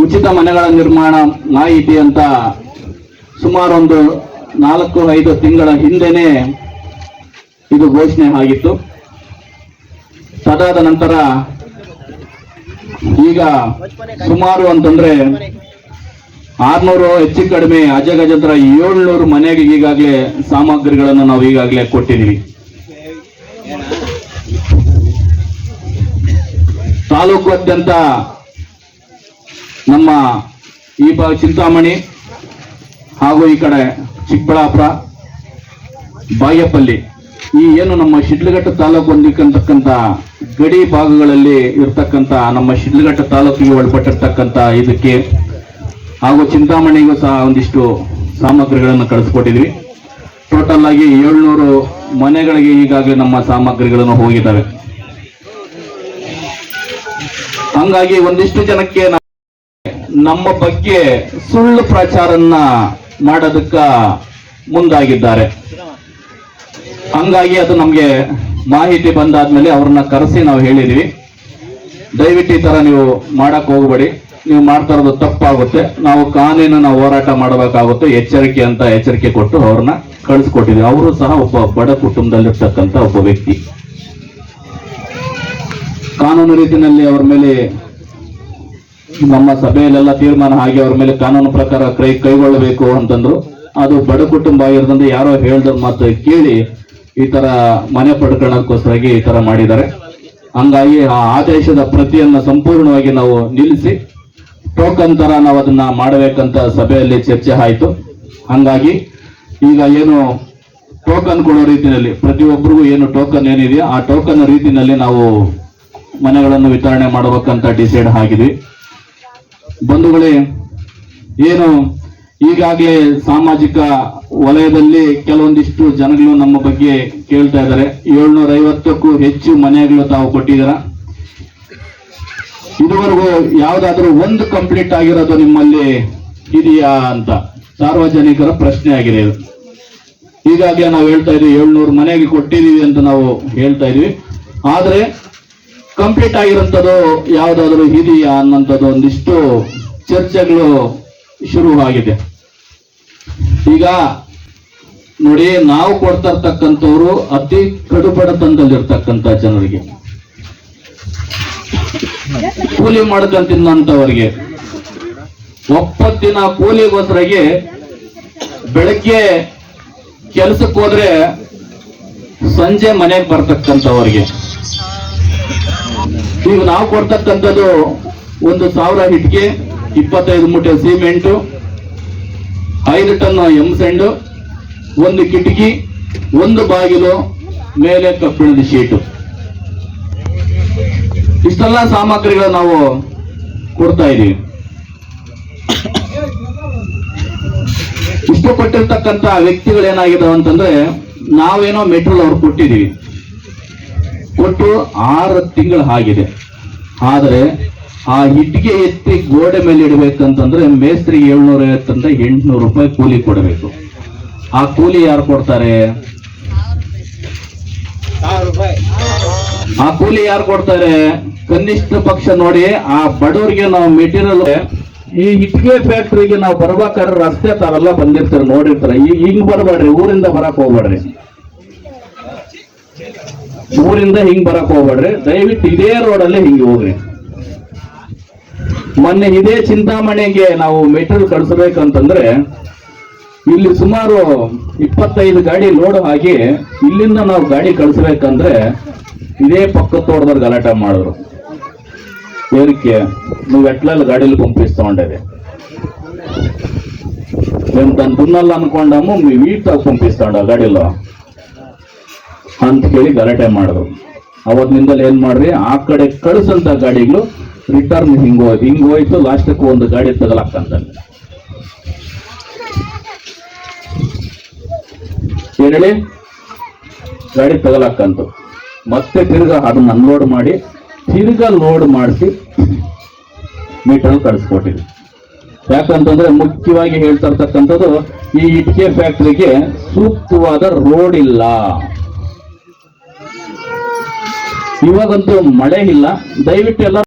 ಉಚಿತ ಮನೆಗಳ ನಿರ್ಮಾಣ ಮಾಹಿತಿ ಅಂತ ಸುಮಾರು ಒಂದು 4-5 ತಿಂಗಳ ಹಿಂದೆನೆ ಇದು ಘೋಷಣೆ ಆಗಿತ್ತು. ತದಾದ ನಂತರ ಈಗ ಸುಮಾರು ಅಂತಂದ್ರೆ 600 ಹೆಚ್ಚು ಕಡಿಮೆ ಅಜಗಜಂತ್ರ 700 ಮನೆಗೆ ಈಗಾಗಲೇ ಸಾಮಗ್ರಿಗಳನ್ನು ನಾವು ಈಗಾಗಲೇ ಕೊಟ್ಟಿದ್ದೀವಿ. ತಾಲೂಕಾದ್ಯಂತ ನಮ್ಮ ಈ ಭಾಗ ಚಿಂತಾಮಣಿ ಹಾಗೂ ಈ ಕಡೆ ಚಿಕ್ಕಬಳ್ಳಾಪುರ, ಬಾಗೇಪಲ್ಲಿ, ಈ ಏನು ನಮ್ಮ ಶಿಡ್ಲಘಟ್ಟ ತಾಲೂಕು ಹೊಂದಿರ್ತಕ್ಕಂಥ ಗಡಿ ಭಾಗಗಳಲ್ಲಿ ಇರ್ತಕ್ಕಂಥ ನಮ್ಮ ಶಿಡ್ಲಘಟ್ಟ ತಾಲೂಕಿಗೆ ಒಳಪಟ್ಟಿರ್ತಕ್ಕಂಥ ಇದಕ್ಕೆ ಹಾಗೂ ಚಿಂತಾಮಣಿಗೂ ಸಹ ಒಂದಿಷ್ಟು ಸಾಮಗ್ರಿಗಳನ್ನು ಕಳಿಸ್ಕೊಟ್ಟಿದ್ವಿ. ಟೋಟಲ್ ಆಗಿ 700 ಮನೆಗಳಿಗೆ ಈಗಾಗಲೇ ನಮ್ಮ ಸಾಮಗ್ರಿಗಳನ್ನು ಹೋಗಿದ್ದಾವೆ. ಹಂಗಾಗಿ ಒಂದಿಷ್ಟು ಜನಕ್ಕೆ ನಮ್ಮ ಬಗ್ಗೆ ಸುಳ್ಳು ಪ್ರಚಾರನ್ನ ಮಾಡೋದಕ್ಕ ಮುಂದಾಗಿದ್ದಾರೆ. ಹಂಗಾಗಿ ಅದು ನಮ್ಗೆ ಮಾಹಿತಿ ಬಂದಾದ್ಮೇಲೆ ಅವ್ರನ್ನ ಕರೆಸಿ ನಾವು ಹೇಳಿದ್ವಿ, ದಯವಿಟ್ಟು ಈ ತರ ನೀವು ಮಾಡಕ್ ಹೋಗ್ಬೇಡಿ, ನೀವು ಮಾಡ್ತಾ ಇರೋದು ತಪ್ಪಾಗುತ್ತೆ, ನಾವು ಕಾನೂನನ್ನ ಹೋರಾಟ ಮಾಡಬೇಕಾಗುತ್ತೆ, ಎಚ್ಚರಿಕೆ ಕೊಟ್ಟು ಅವ್ರನ್ನ ಕಳಿಸ್ಕೊಟ್ಟಿದ್ವಿ. ಅವರು ಸಹ ಒಬ್ಬ ಬಡ ಕುಟುಂಬದಲ್ಲಿರ್ತಕ್ಕಂಥ ಒಬ್ಬ ವ್ಯಕ್ತಿ. ಕಾನೂನು ರೀತಿಯಲ್ಲಿ ಅವ್ರ ಮೇಲೆ ನಮ್ಮ ಸಭೆಯಲ್ಲೆಲ್ಲ ತೀರ್ಮಾನ ಆಗಿ ಅವ್ರ ಮೇಲೆ ಕಾನೂನು ಪ್ರಕಾರ ಕೈಗೊಳ್ಳಬೇಕು ಅಂತಂದ್ರು. ಅದು ಬಡ ಕುಟುಂಬ ಆಗಿರೋದ್ರಿಂದ ಯಾರೋ ಹೇಳ್ದ ಮಾತು ಕೇಳಿ ಈ ತರ ಮನೆ ಪಡ್ಕೊಳ್ಳೋದಕ್ಕೋಸ್ಕರಾಗಿ ಈ ತರ ಮಾಡಿದ್ದಾರೆ. ಹಂಗಾಗಿ ಆ ಆದೇಶದ ಪ್ರತಿಯನ್ನ ಸಂಪೂರ್ಣವಾಗಿ ನಾವು ನಿಲ್ಲಿಸಿ ಟೋಕನ್ ತರ ನಾವು ಅದನ್ನ ಮಾಡಬೇಕಂತ ಸಭೆಯಲ್ಲಿ ಚರ್ಚೆ ಆಯ್ತು. ಹಂಗಾಗಿ ಈಗ ಏನು ಟೋಕನ್ ಕೊಡೋ ರೀತಿಯಲ್ಲಿ ಪ್ರತಿಯೊಬ್ಬರಿಗೂ ಏನು ಟೋಕನ್ ಏನಿದೆಯೋ ಆ ಟೋಕನ್ ರೀತಿಯಲ್ಲಿ ನಾವು ಮನೆಗಳನ್ನು ವಿತರಣೆ ಮಾಡಬೇಕಂತ ಡಿಸೈಡ್ ಆಗಿದ್ವಿ. ಬಂಧುಗಳೇ, ಏನು ಈಗಾಗಲೇ ಸಾಮಾಜಿಕ ವಲಯದಲ್ಲಿ ಕೆಲವೊಂದಿಷ್ಟು ಜನಗಳು ನಮ್ಮ ಬಗ್ಗೆ ಕೇಳ್ತಾ ಇದ್ದಾರೆ. 750ಕ್ಕೂ ಹೆಚ್ಚು ಮನೆಗಳು ತಾವು ಕೊಟ್ಟಿದ್ದೀರಾ, ಇದುವರೆಗೂ ಯಾವ್ದಾದ್ರೂ ಒಂದು ಕಂಪ್ಲೀಟ್ ಆಗಿರೋದು ನಿಮ್ಮಲ್ಲಿ ಇದೆಯಾ ಅಂತ ಸಾರ್ವಜನಿಕರ ಪ್ರಶ್ನೆ ಆಗಿದೆ. ಈಗಾಗಲೇ ನಾವು ಹೇಳ್ತಾ ಇದೀವಿ 700 ಮನೆಗೆ ಕೊಟ್ಟಿದೀವಿ ಅಂತ ನಾವು ಹೇಳ್ತಾ ಇದೀವಿ. ಆದ್ರೆ ಕಂಪ್ಲೀಟ್ ಆಗಿರುವಂಥದ್ದು ಯಾವ್ದಾದ್ರು ಇದೆಯಾ ಅನ್ನೋಂಥದ್ದು ಒಂದಿಷ್ಟು ಚರ್ಚೆಗಳು ಶುರುವಾಗಿದೆ. ಈಗ ನೋಡಿ, ನಾವು ಕೊಡ್ತಾ ಇರ್ತಕ್ಕಂಥವ್ರು ಅತಿ ಕಡುಬಡತನದಲ್ಲಿರ್ತಕ್ಕಂಥ ಜನರಿಗೆ, ಕೂಲಿ ಮಾಡ್ಕೊಂತಿನ್ನಂಥವ್ರಿಗೆ, ಒಪ್ಪತ್ತಿನ ಕೂಲಿಗೋಸ್ಕರಗೆ ಬೆಳಗ್ಗೆ ಕೆಲಸಕ್ಕೆ ಹೋದ್ರೆ ಸಂಜೆ ಮನೆಗೆ ಬರ್ತಕ್ಕಂಥವ್ರಿಗೆ ಈಗ ನಾವು ಕೊಡ್ತಕ್ಕಂಥದ್ದು 1,000 ಇಟ್ಗೆ, 25 ಮೂಟೆ ಸಿಮೆಂಟು, 5 ಟನ್ ಎಂಸೆಂಡು, 1 ಕಿಟಕಿ, 1 ಬಾಗಿಲು, ಮೇಲೆ ಕಬ್ಬಿಣದ ಶೀಟು, ಇಷ್ಟೆಲ್ಲ ಸಾಮಗ್ರಿಗಳು ನಾವು ಕೊಡ್ತಾ ಇದೀವಿ. ಇಷ್ಟಪಟ್ಟಿರ್ತಕ್ಕಂಥ ವ್ಯಕ್ತಿಗಳೇನಾಗಿದ್ದಾವೆ ಅಂತಂದ್ರೆ, ನಾವೇನೋ ಮೆಟೀರಿಯಲ್ ಅವ್ರು ಕೊಟ್ಟಿದೀವಿ, ಕೊಟ್ಟು 6 ತಿಂಗಳು ಆಗಿದೆ. ಆದರೆ ಆ ಇಟ್ಟಿಗೆ ಎತ್ತಿ ಗೋಡೆ ಮೇಲೆ ಇಡಬೇಕಂತಂದ್ರೆ ಮೇಸ್ತ್ರಿಗೆ 750 800 ರೂಪಾಯಿ ಕೂಲಿ ಕೊಡಬೇಕು. ಆ ಕೂಲಿ ಯಾರು ಕೊಡ್ತಾರೆ? ಆ ಕೂಲಿ ಯಾರು ಕೊಡ್ತಾರೆ? ಕನಿಷ್ಠ ಪಕ್ಷ ನೋಡಿ, ಆ ಬಡವರಿಗೆ ನಾವು ಮೆಟೀರಿಯಲ್, ಈ ಇಟ್ಟಿಗೆ ಫ್ಯಾಕ್ಟ್ರಿಗೆ ನಾವು ಬರ್ಬೇಕಾದ್ರೆ ರಸ್ತೆ ತಾವೆಲ್ಲ ಬಂದಿರ್ತಾರೆ, ನೋಡಿರ್ತಾರೆ. ಹಿಂಗ್ ಬರಬೇಡ್ರಿ, ಊರಿಂದ ಬರಕ್ ಹೋಗ್ಬೇಡ್ರಿ, ಊರಿಂದ ಹಿಂಗ್ ಬರಕ್ ಹೋಗ್ಬೇಡ್ರಿ, ದಯವಿಟ್ಟು ಇದೇ ರೋಡಲ್ಲಿ ಹಿಂಗೆ ಹೋಗ್ರಿ. ಮೊನ್ನೆ ಇದೇ ಚಿಂತಾಮಣಿಗೆ ನಾವು ಮೆಟೀರಿಯಲ್ ಕಳಿಸ್ಬೇಕಂತಂದ್ರೆ ಇಲ್ಲಿ ಸುಮಾರು 25 ಗಾಡಿ ಲೋಡ್ ಆಗಿ ಇಲ್ಲಿಂದ ನಾವು ಗಾಡಿ ಕಳಿಸ್ಬೇಕಂದ್ರೆ ಇದೇ ಪಕ್ಕ ತೋಟದವ್ರು ಗಲಾಟೆ ಮಾಡಿದ್ರು. ಏನಕ್ಕೆ? ನೀವು ಎಟ್ಲಲ್ಲಿ ಗಾಡಿಲಿ ಪಂಪಿಸ್ತೊಂಡಿದೆ మేము దాన్ని దున్నాలి అనుకోండాము, మీ వీటితో పంపిస్తాడు ಗಾಡಿಲ್ಲ ಅಂತ ಹೇಳಿ ಗಲಾಟೆ ಮಾಡಿದ್ರು. ಅವತ್ತಿನಿಂದಲೇ ಏನ್ ಮಾಡ್ರಿ, ಆ ಕಡೆ ಕಳಿಸಂತ ಗಾಡಿಗಳು ರಿಟರ್ನ್ ಹಿಂಗೋಯ್ತು. ಲಾಸ್ಟಕ್ಕೆ ಒಂದು ಗಾಡಿ ತಗಲಾಕಂತ ಹೇಳಿ ಗಾಡಿ ತಗಲಾಕಂತು. ಮತ್ತೆ ತಿರ್ಗಾ ಅದನ್ನ ಅನ್ಲೋಡ್ ಮಾಡಿ ತಿರ್ಗಾ ಲೋಡ್ ಮಾಡಿಸಿ ಮೀಟರ್ ಕಳಿಸ್ಕೊಟ್ಟಿದ್ವಿ. ಯಾಕಂತಂದ್ರೆ ಮುಖ್ಯವಾಗಿ ಹೇಳ್ತಾ ಇರ್ತಕ್ಕಂಥದ್ದು, ಈ ಇಟ್ಟಿಗೆ ಫ್ಯಾಕ್ಟ್ರಿಗೆ ಸೂಕ್ತವಾದ ರೋಡ್ ಇಲ್ಲ. ಇವಾಗಂತೂ ಮಳೆ ಇಲ್ಲ. ದಯವಿಟ್ಟು ಎಲ್ಲ